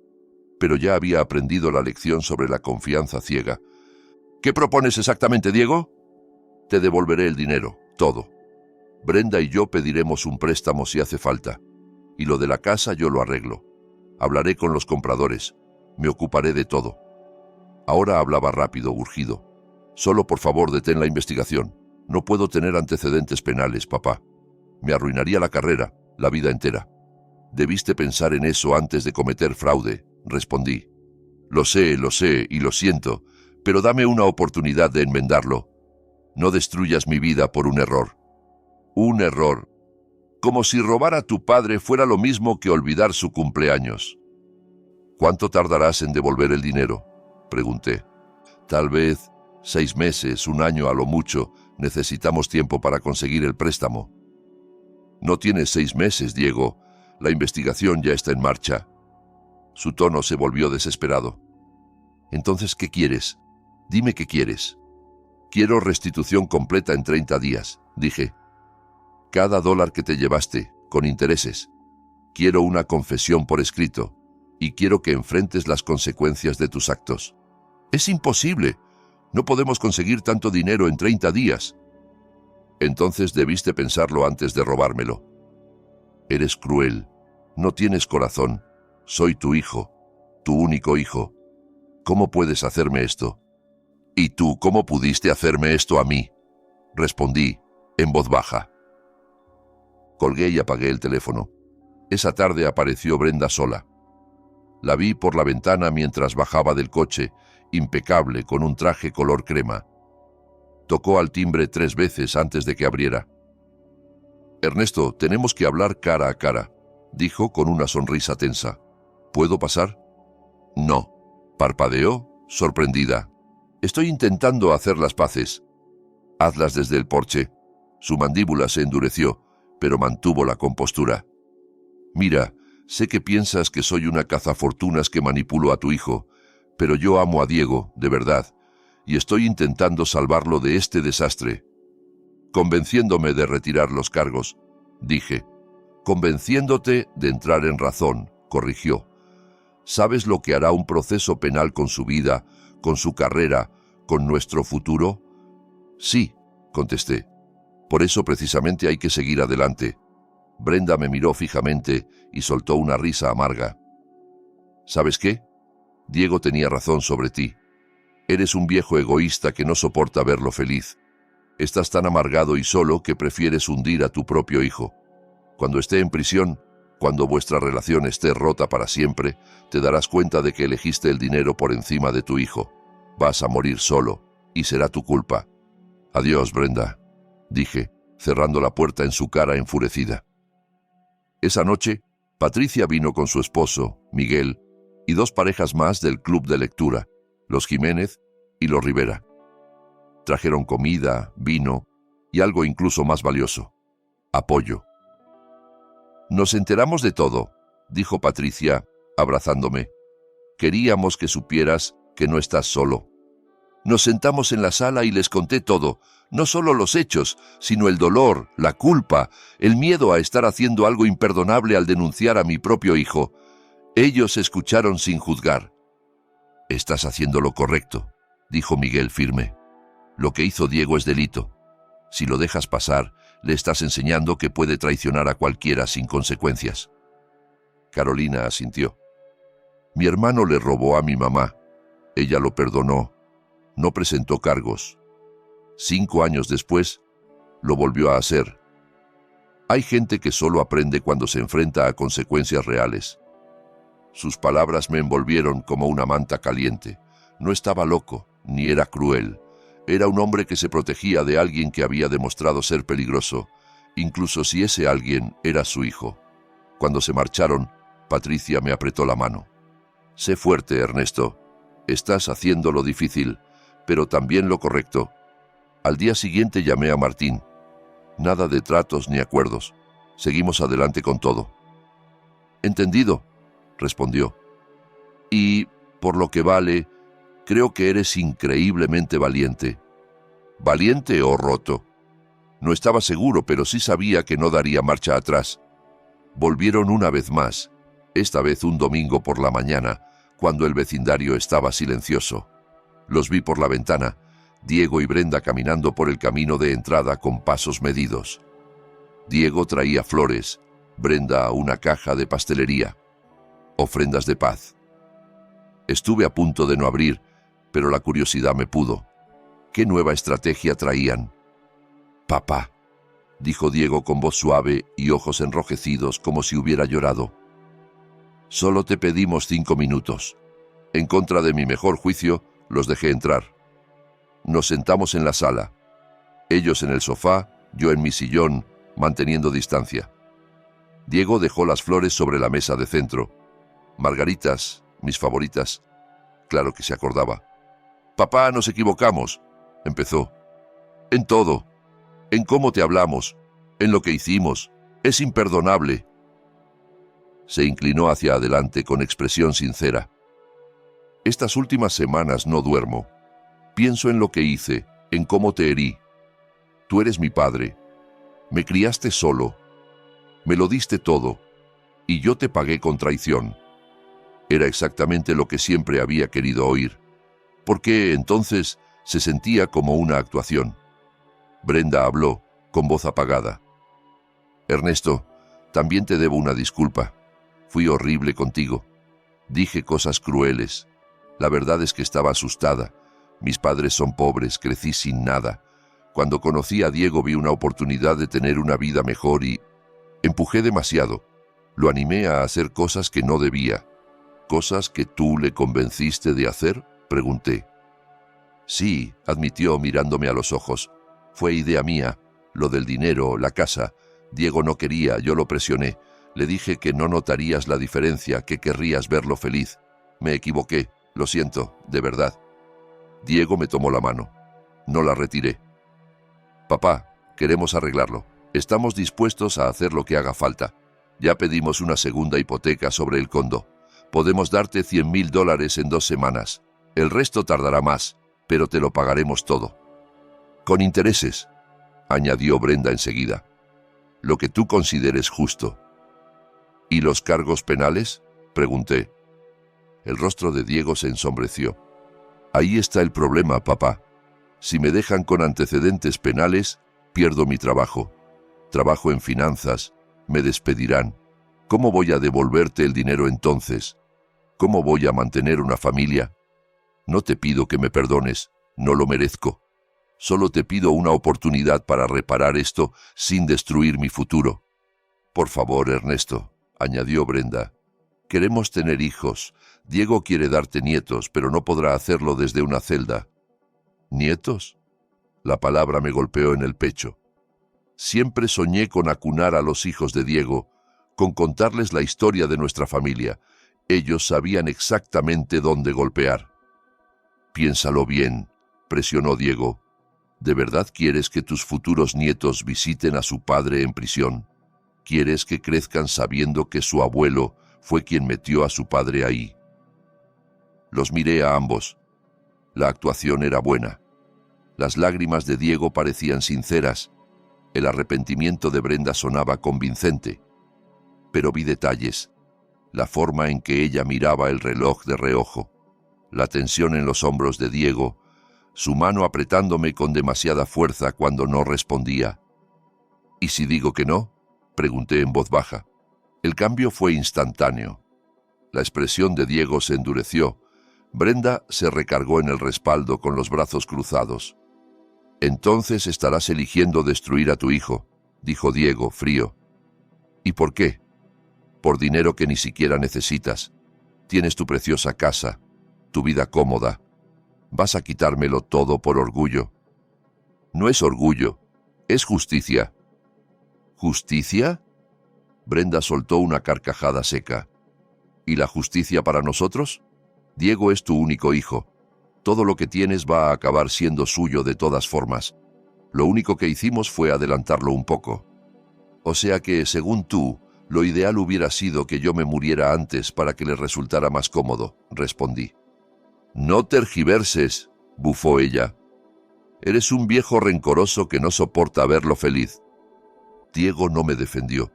Pero ya había aprendido la lección sobre la confianza ciega. «¿Qué propones exactamente, Diego?» «Te devolveré el dinero, todo. Brenda y yo pediremos un préstamo si hace falta. Y lo de la casa yo lo arreglo. Hablaré con los compradores. Me ocuparé de todo». Ahora hablaba rápido, urgido. «Solo por favor detén la investigación. No puedo tener antecedentes penales, papá. Me arruinaría la carrera, la vida entera». «Debiste pensar en eso antes de cometer fraude», respondí. Lo sé y lo siento, pero dame una oportunidad de enmendarlo. No destruyas mi vida por un error. Un error. Como si robar a tu padre fuera lo mismo que olvidar su cumpleaños. «¿Cuánto tardarás en devolver el dinero?», pregunté. «Tal vez 6 meses, 1 año a lo mucho. Necesitamos tiempo para conseguir el préstamo». «No tienes 6 meses, Diego. La investigación ya está en marcha». Su tono se volvió desesperado. «Entonces, ¿qué quieres? Dime qué quieres». «Quiero restitución completa en 30 días», dije. «Cada dólar que te llevaste, con intereses. Quiero una confesión por escrito, y quiero que enfrentes las consecuencias de tus actos». «Es imposible. No podemos conseguir tanto dinero en 30 días». «Entonces debiste pensarlo antes de robármelo». «Eres cruel. No tienes corazón. Soy tu hijo, tu único hijo. ¿Cómo puedes hacerme esto?» «¿Y tú cómo pudiste hacerme esto a mí?», respondí, en voz baja. Colgué y apagué el teléfono. Esa tarde apareció Brenda sola. La vi por la ventana mientras bajaba del coche, impecable, con un traje color crema. Tocó al timbre 3 veces antes de que abriera. «Ernesto, tenemos que hablar cara a cara», dijo con una sonrisa tensa. «¿Puedo pasar?» «No», parpadeó, sorprendida. «Estoy intentando hacer las paces». «Hazlas desde el porche». Su mandíbula se endureció, pero mantuvo la compostura. «Mira, sé que piensas que soy una cazafortunas que manipulo a tu hijo, pero yo amo a Diego, de verdad, y estoy intentando salvarlo de este desastre». «Convenciéndome de retirar los cargos», dije. «Convenciéndote de entrar en razón», corrigió. «¿Sabes lo que hará un proceso penal con su vida, con su carrera, con nuestro futuro?» «Sí», contesté. «Por eso precisamente hay que seguir adelante». Brenda me miró fijamente y soltó una risa amarga. «¿Sabes qué? Diego tenía razón sobre ti. Eres un viejo egoísta que no soporta verlo feliz. Estás tan amargado y solo que prefieres hundir a tu propio hijo. Cuando esté en prisión, Cuando vuestra relación esté rota para siempre, te darás cuenta de que elegiste el dinero por encima de tu hijo. Vas a morir solo, y será tu culpa. Adiós, Brenda, dije, cerrando la puerta en su cara enfurecida. Esa noche, Patricia vino con su esposo, Miguel, y 2 parejas más del club de lectura, los Jiménez y los Rivera. Trajeron comida, vino y algo incluso más valioso: apoyo. Nos enteramos de todo, dijo Patricia, abrazándome. Queríamos que supieras que no estás solo. Nos sentamos en la sala y les conté todo, no solo los hechos, sino el dolor, la culpa, el miedo a estar haciendo algo imperdonable al denunciar a mi propio hijo. Ellos escucharon sin juzgar. Estás haciendo lo correcto, dijo Miguel firme. Lo que hizo Diego es delito. Si lo dejas pasar, le estás enseñando que puede traicionar a cualquiera sin consecuencias. Carolina asintió. Mi hermano le robó a mi mamá. Ella lo perdonó. No presentó cargos. 5 años después, lo volvió a hacer. Hay gente que solo aprende cuando se enfrenta a consecuencias reales. Sus palabras me envolvieron como una manta caliente. No estaba loco, ni era cruel. Era un hombre que se protegía de alguien que había demostrado ser peligroso, incluso si ese alguien era su hijo. Cuando se marcharon, Patricia me apretó la mano. Sé fuerte, Ernesto. Estás haciendo lo difícil, pero también lo correcto. Al día siguiente llamé a Martín. Nada de tratos ni acuerdos. Seguimos adelante con todo. Entendido, respondió. Y, por lo que vale, creo que eres increíblemente valiente. ¿Valiente o roto? No estaba seguro, pero sí sabía que no daría marcha atrás. Volvieron una vez más, esta vez un domingo por la mañana, cuando el vecindario estaba silencioso. Los vi por la ventana, Diego y Brenda caminando por el camino de entrada con pasos medidos. Diego traía flores, Brenda una caja de pastelería. Ofrendas de paz. Estuve a punto de no abrir, pero la curiosidad me pudo. ¿Qué nueva estrategia traían? Papá, dijo Diego con voz suave y ojos enrojecidos como si hubiera llorado. Solo te pedimos 5 minutos. En contra de mi mejor juicio, los dejé entrar. Nos sentamos en la sala. Ellos en el sofá, yo en mi sillón, manteniendo distancia. Diego dejó las flores sobre la mesa de centro. Margaritas, mis favoritas. Claro que se acordaba. Papá, nos equivocamos, empezó. En todo. En cómo te hablamos. En lo que hicimos. Es imperdonable. Se inclinó hacia adelante con expresión sincera. Estas últimas semanas no duermo. Pienso en lo que hice, en cómo te herí. Tú eres mi padre. Me criaste solo. Me lo diste todo. Y yo te pagué con traición. Era exactamente lo que siempre había querido oír. Porque entonces se sentía como una actuación. Brenda habló, con voz apagada. Ernesto, también te debo una disculpa. Fui horrible contigo. Dije cosas crueles. La verdad es que estaba asustada. Mis padres son pobres, crecí sin nada. Cuando conocí a Diego vi una oportunidad de tener una vida mejor y empujé demasiado. Lo animé a hacer cosas que no debía. ¿Cosas que tú le convenciste de hacer?, pregunté. Sí, admitió mirándome a los ojos. Fue idea mía. Lo del dinero, la casa. Diego no quería, yo lo presioné. Le dije que no notarías la diferencia, que querrías verlo feliz. Me equivoqué, lo siento, de verdad. Diego me tomó la mano. No la retiré. Papá, queremos arreglarlo. Estamos dispuestos a hacer lo que haga falta. Ya pedimos una segunda hipoteca sobre el condo. Podemos darte $100,000 en 2 semanas. El resto tardará más, pero te lo pagaremos todo. Con intereses, añadió Brenda enseguida. Lo que tú consideres justo. ¿Y los cargos penales?, pregunté. El rostro de Diego se ensombreció. Ahí está el problema, papá. Si me dejan con antecedentes penales, pierdo mi trabajo. Trabajo en finanzas. Me despedirán. ¿Cómo voy a devolverte el dinero entonces? ¿Cómo voy a mantener una familia? No te pido que me perdones. No lo merezco. Solo te pido una oportunidad para reparar esto sin destruir mi futuro. Por favor, Ernesto, añadió Brenda. Queremos tener hijos. Diego quiere darte nietos, pero no podrá hacerlo desde una celda. ¿Nietos? La palabra me golpeó en el pecho. Siempre soñé con acunar a los hijos de Diego, con contarles la historia de nuestra familia. Ellos sabían exactamente dónde golpear. Piénsalo bien, presionó Diego. ¿De verdad quieres que tus futuros nietos visiten a su padre en prisión? ¿Quieres que crezcan sabiendo que su abuelo fue quien metió a su padre ahí? Los miré a ambos. La actuación era buena. Las lágrimas de Diego parecían sinceras. El arrepentimiento de Brenda sonaba convincente. Pero vi detalles. La forma en que ella miraba el reloj de reojo. La tensión en los hombros de Diego. Su mano apretándome con demasiada fuerza cuando no respondía. ¿Y si digo que no?, pregunté en voz baja. El cambio fue instantáneo. La expresión de Diego se endureció. Brenda se recargó en el respaldo con los brazos cruzados. Entonces estarás eligiendo destruir a tu hijo, dijo Diego, frío. ¿Y por qué? Por dinero que ni siquiera necesitas. Tienes tu preciosa casa, tu vida cómoda. ¿Vas a quitármelo todo por orgullo? No es orgullo, es justicia. ¿Justicia? Brenda soltó una carcajada seca. ¿Y la justicia para nosotros? Diego es tu único hijo. Todo lo que tienes va a acabar siendo suyo de todas formas. Lo único que hicimos fue adelantarlo un poco. O sea que, según tú, lo ideal hubiera sido que yo me muriera antes para que le resultara más cómodo, respondí. No tergiverses, bufó ella. Eres un viejo rencoroso que no soporta verlo feliz. Diego no me defendió.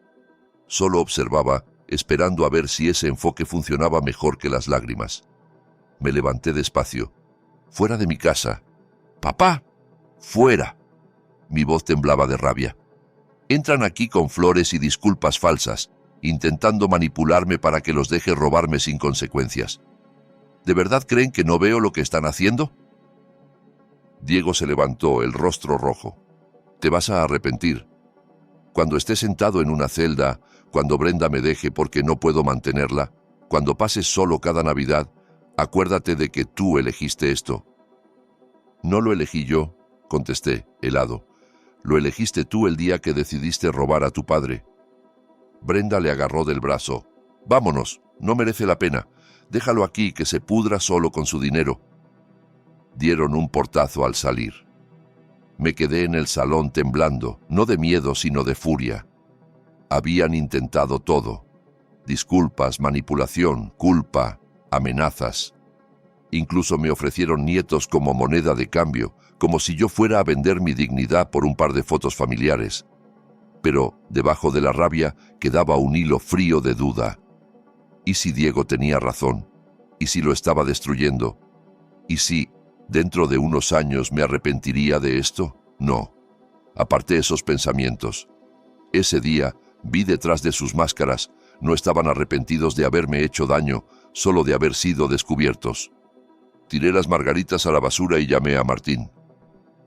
Solo observaba, esperando a ver si ese enfoque funcionaba mejor que las lágrimas. Me levanté despacio. Fuera de mi casa. ¡Papá! ¡Fuera! Mi voz temblaba de rabia. Entran aquí con flores y disculpas falsas, intentando manipularme para que los deje robarme sin consecuencias. ¿De verdad creen que no veo lo que están haciendo? Diego se levantó, el rostro rojo. Te vas a arrepentir. Cuando esté sentado en una celda, cuando Brenda me deje porque no puedo mantenerla, cuando pases solo cada Navidad, acuérdate de que tú elegiste esto. No lo elegí yo, contesté, helado. Lo elegiste tú el día que decidiste robar a tu padre. Brenda le agarró del brazo. Vámonos, no merece la pena. Déjalo aquí, que se pudra solo con su dinero. Dieron un portazo al salir. Me quedé en el salón temblando, no de miedo sino de furia. Habían intentado todo. Disculpas, manipulación, culpa, amenazas. Incluso me ofrecieron nietos como moneda de cambio, como si yo fuera a vender mi dignidad por un par de fotos familiares. Pero, debajo de la rabia, quedaba un hilo frío de duda. ¿Y si Diego tenía razón? ¿Y si lo estaba destruyendo? ¿Y si, dentro de unos años, me arrepentiría de esto? No. Aparté esos pensamientos. Ese día, vi detrás de sus máscaras, no estaban arrepentidos de haberme hecho daño, solo de haber sido descubiertos. Tiré las margaritas a la basura y llamé a Martín.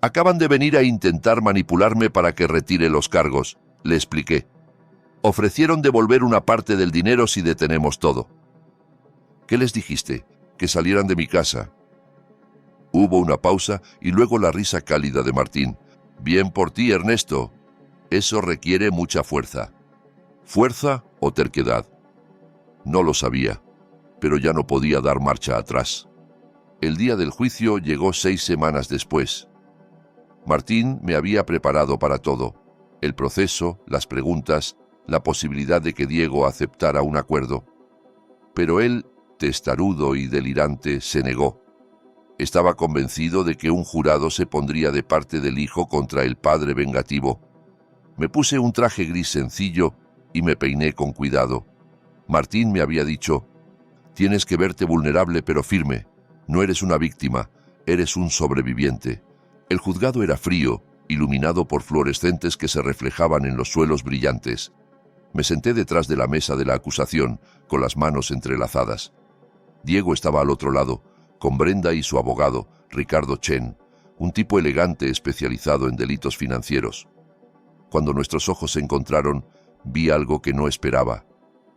Acaban de venir a intentar manipularme para que retire los cargos, le expliqué. Ofrecieron devolver una parte del dinero si detenemos todo. ¿Qué les dijiste? Que salieran de mi casa. Hubo una pausa y luego la risa cálida de Martín. Bien por ti, Ernesto. Eso requiere mucha fuerza. ¿Fuerza o terquedad? No lo sabía, pero ya no podía dar marcha atrás. El día del juicio llegó 6 semanas después. Martín me había preparado para todo. El proceso, las preguntas, la posibilidad de que Diego aceptara un acuerdo. Pero él, testarudo y delirante, se negó. Estaba convencido de que un jurado se pondría de parte del hijo contra el padre vengativo. Me puse un traje gris sencillo y me peiné con cuidado. Martín me había dicho, tienes que verte vulnerable pero firme. No eres una víctima, eres un sobreviviente. El juzgado era frío, iluminado por fluorescentes que se reflejaban en los suelos brillantes. Me senté detrás de la mesa de la acusación, con las manos entrelazadas. Diego estaba al otro lado, con Brenda y su abogado, Ricardo Chen, un tipo elegante especializado en delitos financieros. Cuando nuestros ojos se encontraron, vi algo que no esperaba.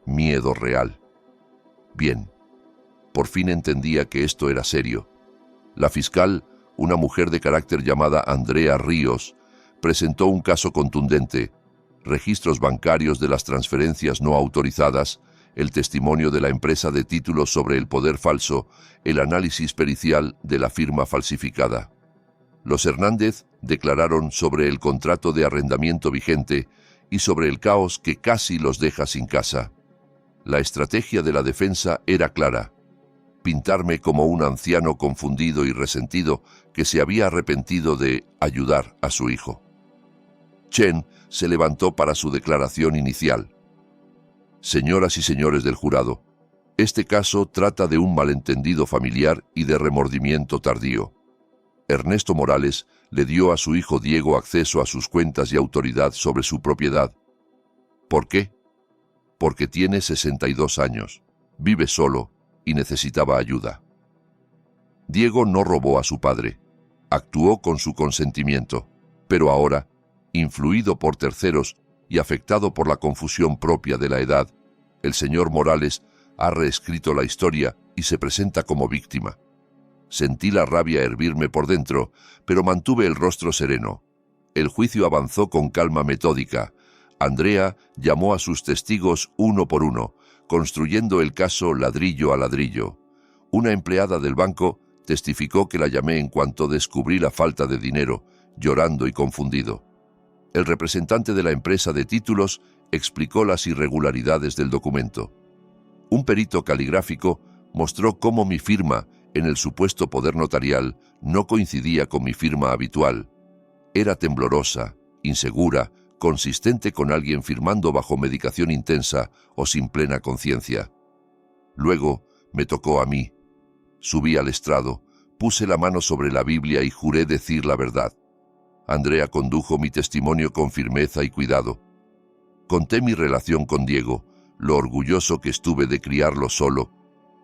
Miedo real. Bien. Por fin entendía que esto era serio. La fiscal, una mujer de carácter llamada Andrea Ríos, presentó un caso contundente: registros bancarios de las transferencias no autorizadas, el testimonio de la empresa de títulos sobre el poder falso, el análisis pericial de la firma falsificada. Los Hernández declararon sobre el contrato de arrendamiento vigente y sobre el caos que casi los deja sin casa. La estrategia de la defensa era clara: pintarme como un anciano confundido y resentido que se había arrepentido de ayudar a su hijo. Chen se levantó para su declaración inicial. Señoras y señores del jurado, este caso trata de un malentendido familiar y de remordimiento tardío. Ernesto Morales le dio a su hijo Diego acceso a sus cuentas y autoridad sobre su propiedad. ¿Por qué? Porque tiene 62 años, vive solo y necesitaba ayuda. Diego no robó a su padre, actuó con su consentimiento, pero ahora, influido por terceros y afectado por la confusión propia de la edad, el señor Morales ha reescrito la historia y se presenta como víctima. Sentí la rabia hervirme por dentro, pero mantuve el rostro sereno. El juicio avanzó con calma metódica. Andrea llamó a sus testigos uno por uno, construyendo el caso ladrillo a ladrillo. Una empleada del banco testificó que la llamé en cuanto descubrí la falta de dinero, llorando y confundido. El representante de la empresa de títulos explicó las irregularidades del documento. Un perito caligráfico mostró cómo mi firma en el supuesto poder notarial no coincidía con mi firma habitual. Era temblorosa, insegura, consistente con alguien firmando bajo medicación intensa o sin plena conciencia. Luego me tocó a mí. Subí al estrado, puse la mano sobre la Biblia y juré decir la verdad. Andrea condujo mi testimonio con firmeza y cuidado. Conté mi relación con Diego, lo orgulloso que estuve de criarlo solo,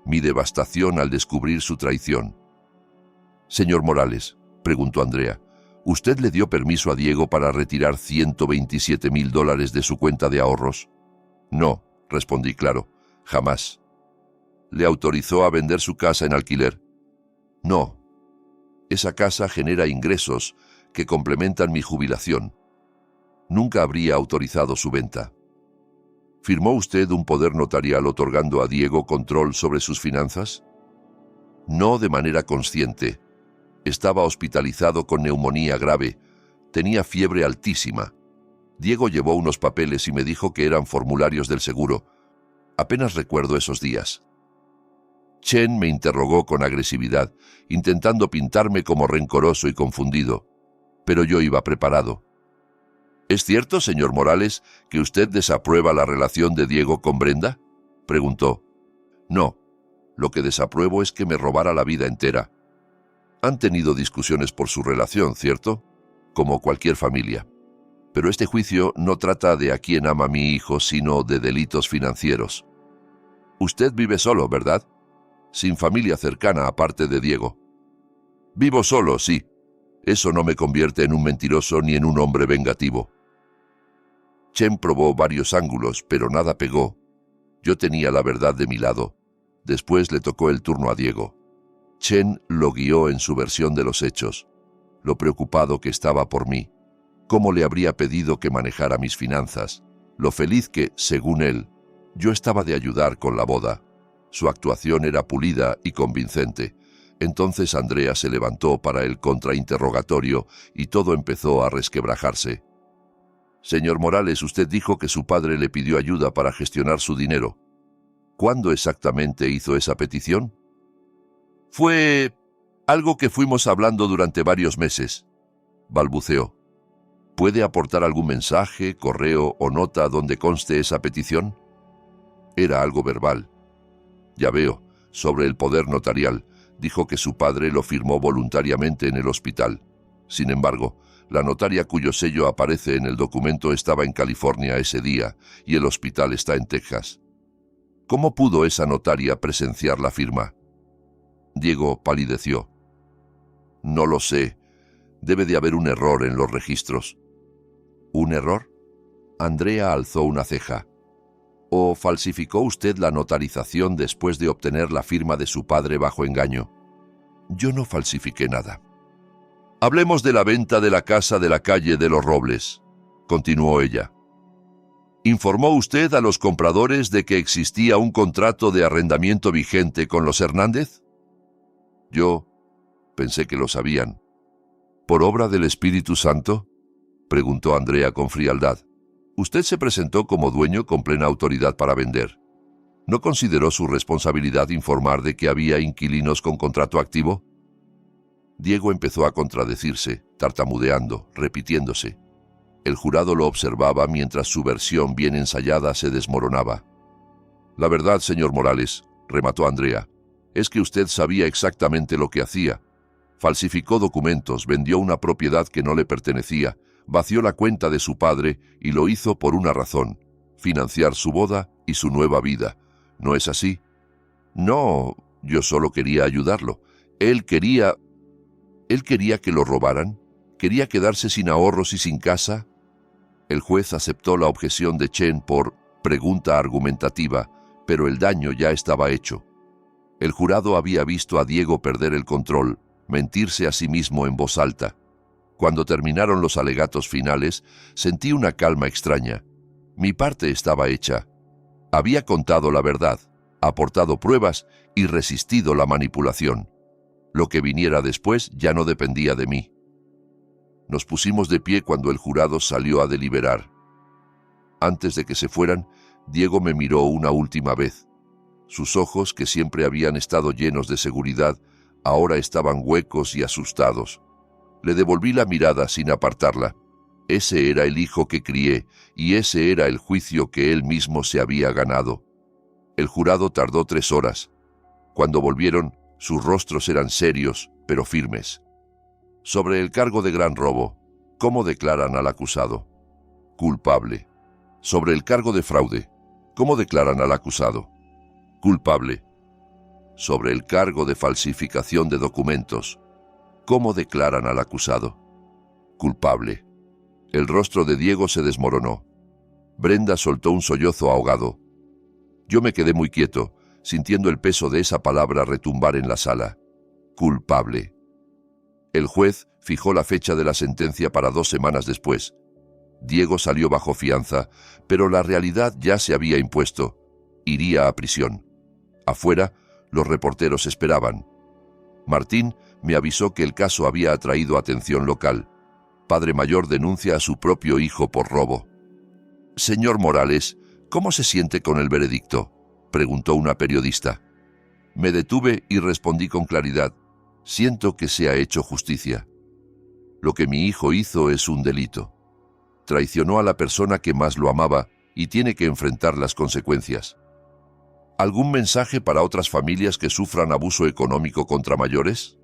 mi devastación al descubrir su traición. Señor Morales, preguntó Andrea, ¿usted le dio permiso a Diego para retirar $127,000 de su cuenta de ahorros? No, respondí claro, jamás. ¿Le autorizó a vender su casa en alquiler? No. Esa casa genera ingresos que complementan mi jubilación. Nunca habría autorizado su venta. ¿Firmó usted un poder notarial otorgando a Diego control sobre sus finanzas? No de manera consciente. Estaba hospitalizado con neumonía grave. Tenía fiebre altísima. Diego llevó unos papeles y me dijo que eran formularios del seguro. Apenas recuerdo esos días. Chen me interrogó con agresividad, intentando pintarme como rencoroso y confundido. Pero yo iba preparado. ¿Es cierto, señor Morales, que usted desaprueba la relación de Diego con Brenda?, preguntó. No, lo que desapruebo es que me robara la vida entera. Han tenido discusiones por su relación, ¿cierto? Como cualquier familia. Pero este juicio no trata de a quién ama mi hijo, sino de delitos financieros. Usted vive solo, ¿verdad? Sin familia cercana aparte de Diego. Vivo solo, sí. Eso no me convierte en un mentiroso ni en un hombre vengativo. Chen probó varios ángulos, pero nada pegó. Yo tenía la verdad de mi lado. Después le tocó el turno a Diego. Chen lo guió en su versión de los hechos, lo preocupado que estaba por mí, cómo le habría pedido que manejara mis finanzas, lo feliz que, según él, yo estaba de ayudar con la boda. Su actuación era pulida y convincente. Entonces Andrea se levantó para el contrainterrogatorio y todo empezó a resquebrajarse. Señor Morales, usted dijo que su padre le pidió ayuda para gestionar su dinero. ¿Cuándo exactamente hizo esa petición? Fue algo que fuimos hablando durante varios meses, balbuceó. ¿Puede aportar algún mensaje, correo o nota donde conste esa petición? Era algo verbal. Ya veo, sobre el poder notarial, dijo que su padre lo firmó voluntariamente en el hospital. Sin embargo, la notaria cuyo sello aparece en el documento estaba en California ese día y el hospital está en Texas. ¿Cómo pudo esa notaria presenciar la firma? Diego palideció. No lo sé. Debe de haber un error en los registros. ¿Un error? Andrea alzó una ceja. ¿O falsificó usted la notarización después de obtener la firma de su padre bajo engaño? Yo no falsifiqué nada. Hablemos de la venta de la casa de la calle de los Robles, continuó ella. ¿Informó usted a los compradores de que existía un contrato de arrendamiento vigente con los Hernández? Yo pensé que lo sabían. ¿Por obra del Espíritu Santo?, preguntó Andrea con frialdad. Usted se presentó como dueño con plena autoridad para vender. ¿No consideró su responsabilidad informar de que había inquilinos con contrato activo? Diego empezó a contradecirse, tartamudeando, repitiéndose. El jurado lo observaba mientras su versión bien ensayada se desmoronaba. La verdad, señor Morales, remató Andrea, es que usted sabía exactamente lo que hacía. Falsificó documentos, vendió una propiedad que no le pertenecía, vació la cuenta de su padre y lo hizo por una razón: financiar su boda y su nueva vida. ¿No es así? No, yo solo quería ayudarlo. Él quería que lo robaran. ¿Quería quedarse sin ahorros y sin casa? El juez aceptó la objeción de Chen por pregunta argumentativa, pero el daño ya estaba hecho. El jurado había visto a Diego perder el control, mentirse a sí mismo en voz alta. Cuando terminaron los alegatos finales, sentí una calma extraña. Mi parte estaba hecha. Había contado la verdad, aportado pruebas y resistido la manipulación. Lo que viniera después ya no dependía de mí. Nos pusimos de pie cuando el jurado salió a deliberar. Antes de que se fueran, Diego me miró una última vez. Sus ojos, que siempre habían estado llenos de seguridad, ahora estaban huecos y asustados. Le devolví la mirada sin apartarla. Ese era el hijo que crié, y ese era el juicio que él mismo se había ganado. El jurado tardó 3 horas. Cuando volvieron, sus rostros eran serios, pero firmes. Sobre el cargo de gran robo, ¿cómo declaran al acusado? Culpable. Sobre el cargo de fraude, ¿cómo declaran al acusado? Culpable. Sobre el cargo de falsificación de documentos, ¿cómo declaran al acusado? Culpable. El rostro de Diego se desmoronó. Brenda soltó un sollozo ahogado. Yo me quedé muy quieto, sintiendo el peso de esa palabra retumbar en la sala. Culpable. El juez fijó la fecha de la sentencia para 2 semanas después. Diego salió bajo fianza, pero la realidad ya se había impuesto. Iría a prisión. Afuera, los reporteros esperaban. Martín me avisó que el caso había atraído atención local. Padre mayor denuncia a su propio hijo por robo. Señor Morales, ¿cómo se siente con el veredicto?, preguntó una periodista. Me detuve y respondí con claridad. Siento que se ha hecho justicia. Lo que mi hijo hizo es un delito. Traicionó a la persona que más lo amaba y tiene que enfrentar las consecuencias. ¿Algún mensaje para otras familias que sufran abuso económico contra mayores?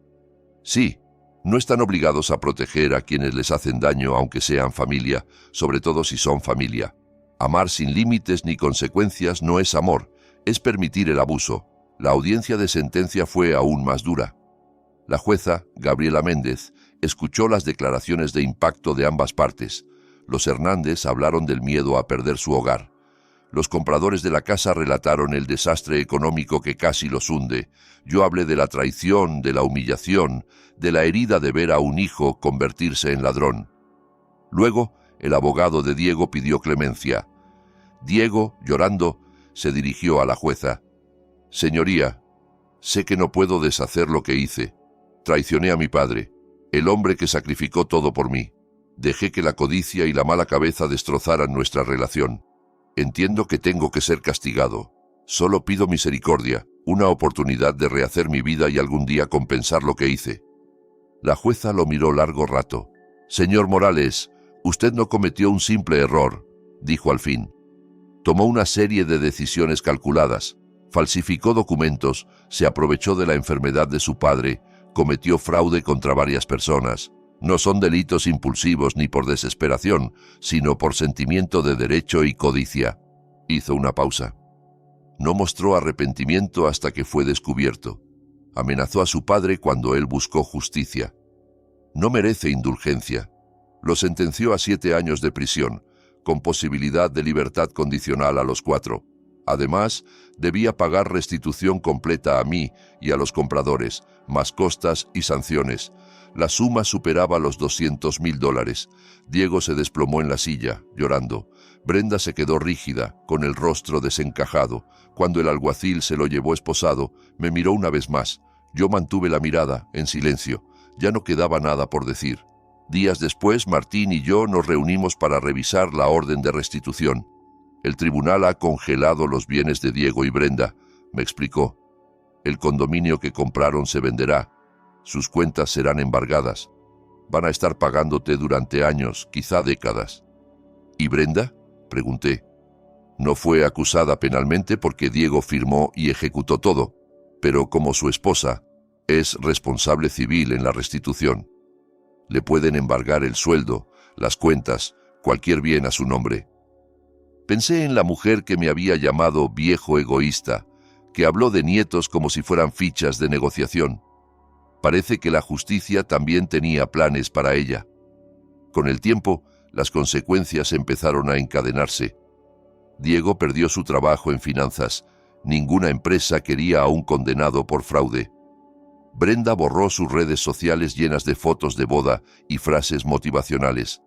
Sí, no están obligados a proteger a quienes les hacen daño aunque sean familia, sobre todo si son familia. Amar sin límites ni consecuencias no es amor, es permitir el abuso. La audiencia de sentencia fue aún más dura. La jueza, Gabriela Méndez, escuchó las declaraciones de impacto de ambas partes. Los Hernández hablaron del miedo a perder su hogar. Los compradores de la casa relataron el desastre económico que casi los hunde. Yo hablé de la traición, de la humillación, de la herida de ver a un hijo convertirse en ladrón. Luego, el abogado de Diego pidió clemencia. Diego, llorando, se dirigió a la jueza. Señoría, sé que no puedo deshacer lo que hice. Traicioné a mi padre, el hombre que sacrificó todo por mí. Dejé que la codicia y la mala cabeza destrozaran nuestra relación. Entiendo que tengo que ser castigado. Solo pido misericordia, una oportunidad de rehacer mi vida y algún día compensar lo que hice. La jueza lo miró largo rato. Señor Morales, usted no cometió un simple error, dijo al fin. Tomó una serie de decisiones calculadas, falsificó documentos, se aprovechó de la enfermedad de su padre, cometió fraude contra varias personas. No son delitos impulsivos ni por desesperación, sino por sentimiento de derecho y codicia. Hizo una pausa. No mostró arrepentimiento hasta que fue descubierto. Amenazó a su padre cuando él buscó justicia. No merece indulgencia. Lo sentenció a 7 años de prisión, con posibilidad de libertad condicional a los 4. Además, debía pagar restitución completa a mí y a los compradores, más costas y sanciones. La suma superaba los $200.000. Diego se desplomó en la silla, llorando. Brenda se quedó rígida, con el rostro desencajado. Cuando el alguacil se lo llevó esposado, me miró una vez más. Yo mantuve la mirada, en silencio. Ya no quedaba nada por decir. Días después, Martín y yo nos reunimos para revisar la orden de restitución. El tribunal ha congelado los bienes de Diego y Brenda, me explicó. El condominio que compraron se venderá. Sus cuentas serán embargadas. Van a estar pagándote durante años, quizá décadas. ¿Y Brenda?, pregunté. No fue acusada penalmente porque Diego firmó y ejecutó todo, pero como su esposa, es responsable civil en la restitución. Le pueden embargar el sueldo, las cuentas, cualquier bien a su nombre. Pensé en la mujer que me había llamado viejo egoísta, que habló de nietos como si fueran fichas de negociación. Parece que la justicia también tenía planes para ella. Con el tiempo, las consecuencias empezaron a encadenarse. Diego perdió su trabajo en finanzas. Ninguna empresa quería a un condenado por fraude. Brenda borró sus redes sociales llenas de fotos de boda y frases motivacionales.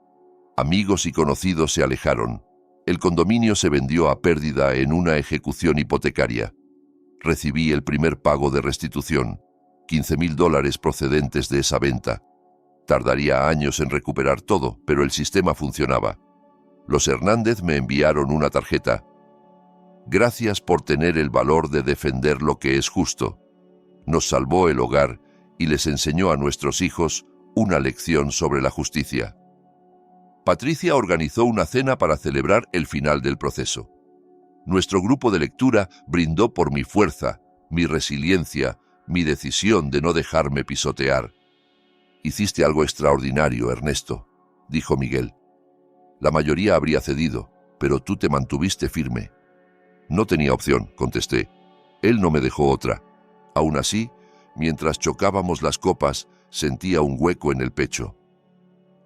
Amigos y conocidos se alejaron. El condominio se vendió a pérdida en una ejecución hipotecaria. Recibí el primer pago de restitución, $15.000 procedentes de esa venta. Tardaría años en recuperar todo, pero el sistema funcionaba. Los Hernández me enviaron una tarjeta. Gracias por tener el valor de defender lo que es justo. Nos salvó el hogar y les enseñó a nuestros hijos una lección sobre la justicia. Patricia organizó una cena para celebrar el final del proceso. Nuestro grupo de lectura brindó por mi fuerza, mi resiliencia, mi decisión de no dejarme pisotear. «Hiciste algo extraordinario, Ernesto», dijo Miguel. «La mayoría habría cedido, pero tú te mantuviste firme». «No tenía opción», contesté. Él no me dejó otra. Aún así, mientras chocábamos las copas, sentía un hueco en el pecho.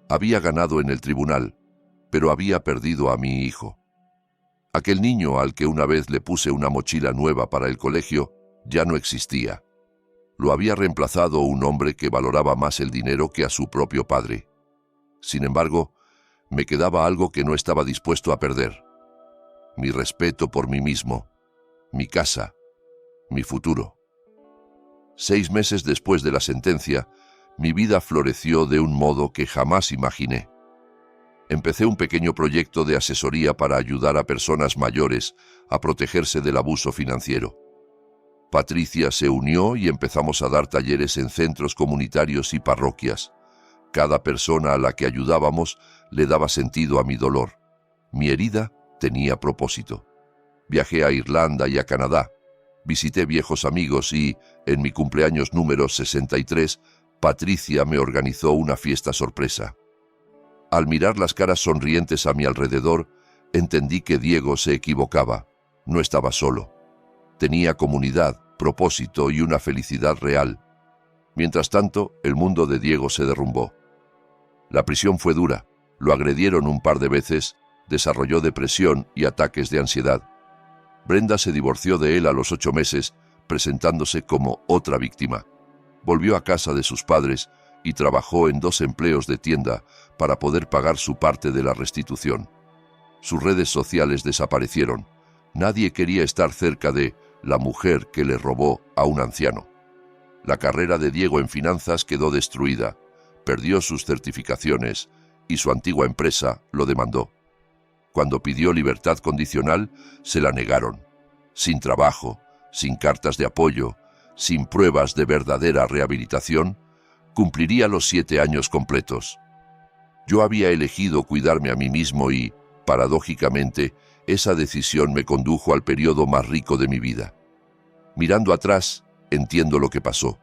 Había ganado en el tribunal, pero había perdido a mi hijo. Aquel niño al que una vez le puse una mochila nueva para el colegio ya no existía. Lo había reemplazado un hombre que valoraba más el dinero que a su propio padre. Sin embargo, me quedaba algo que no estaba dispuesto a perder. Mi respeto por mí mismo, mi casa, mi futuro. 6 meses después de la sentencia, mi vida floreció de un modo que jamás imaginé. Empecé un pequeño proyecto de asesoría para ayudar a personas mayores a protegerse del abuso financiero. Patricia se unió y empezamos a dar talleres en centros comunitarios y parroquias. Cada persona a la que ayudábamos le daba sentido a mi dolor. Mi herida tenía propósito. Viajé a Irlanda y a Canadá. Visité viejos amigos y, en mi cumpleaños número 63, Patricia me organizó una fiesta sorpresa. Al mirar las caras sonrientes a mi alrededor, entendí que Diego se equivocaba. No estaba solo. Tenía comunidad, propósito y una felicidad real. Mientras tanto, el mundo de Diego se derrumbó. La prisión fue dura. Lo agredieron un par de veces, desarrolló depresión y ataques de ansiedad. Brenda se divorció de él a los 8 meses, presentándose como otra víctima. Volvió a casa de sus padres y trabajó en 2 empleos de tienda para poder pagar su parte de la restitución. Sus redes sociales desaparecieron. Nadie quería estar cerca de la mujer que le robó a un anciano. La carrera de Diego en finanzas quedó destruida. Perdió sus certificaciones y su antigua empresa lo demandó. Cuando pidió libertad condicional, se la negaron. Sin trabajo, sin cartas de apoyo, sin pruebas de verdadera rehabilitación, cumpliría los 7 años completos. Yo había elegido cuidarme a mí mismo y, paradójicamente, esa decisión me condujo al periodo más rico de mi vida. Mirando atrás, entiendo lo que pasó.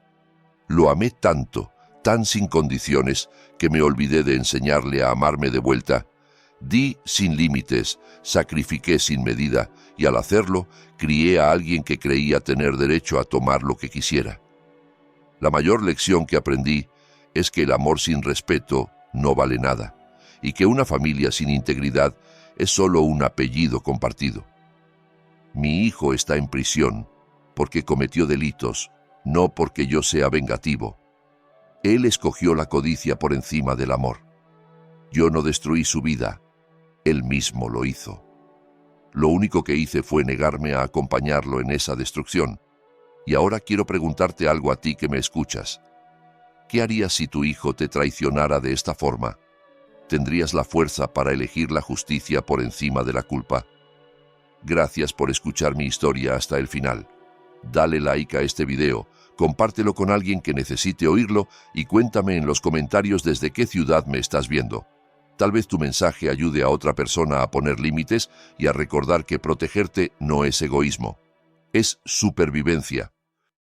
Lo amé tanto, tan sin condiciones, que me olvidé de enseñarle a amarme de vuelta. Di sin límites, sacrifiqué sin medida, y al hacerlo, crié a alguien que creía tener derecho a tomar lo que quisiera. La mayor lección que aprendí es que el amor sin respeto no vale nada, y que una familia sin integridad es solo un apellido compartido. Mi hijo está en prisión porque cometió delitos, no porque yo sea vengativo. Él escogió la codicia por encima del amor. Yo no destruí su vida, él mismo lo hizo. Lo único que hice fue negarme a acompañarlo en esa destrucción. Y ahora quiero preguntarte algo a ti que me escuchas. ¿Qué harías si tu hijo te traicionara de esta forma? ¿Tendrías la fuerza para elegir la justicia por encima de la culpa? Gracias por escuchar mi historia hasta el final. Dale like a este video, compártelo con alguien que necesite oírlo y cuéntame en los comentarios desde qué ciudad me estás viendo. Tal vez tu mensaje ayude a otra persona a poner límites y a recordar que protegerte no es egoísmo, es supervivencia.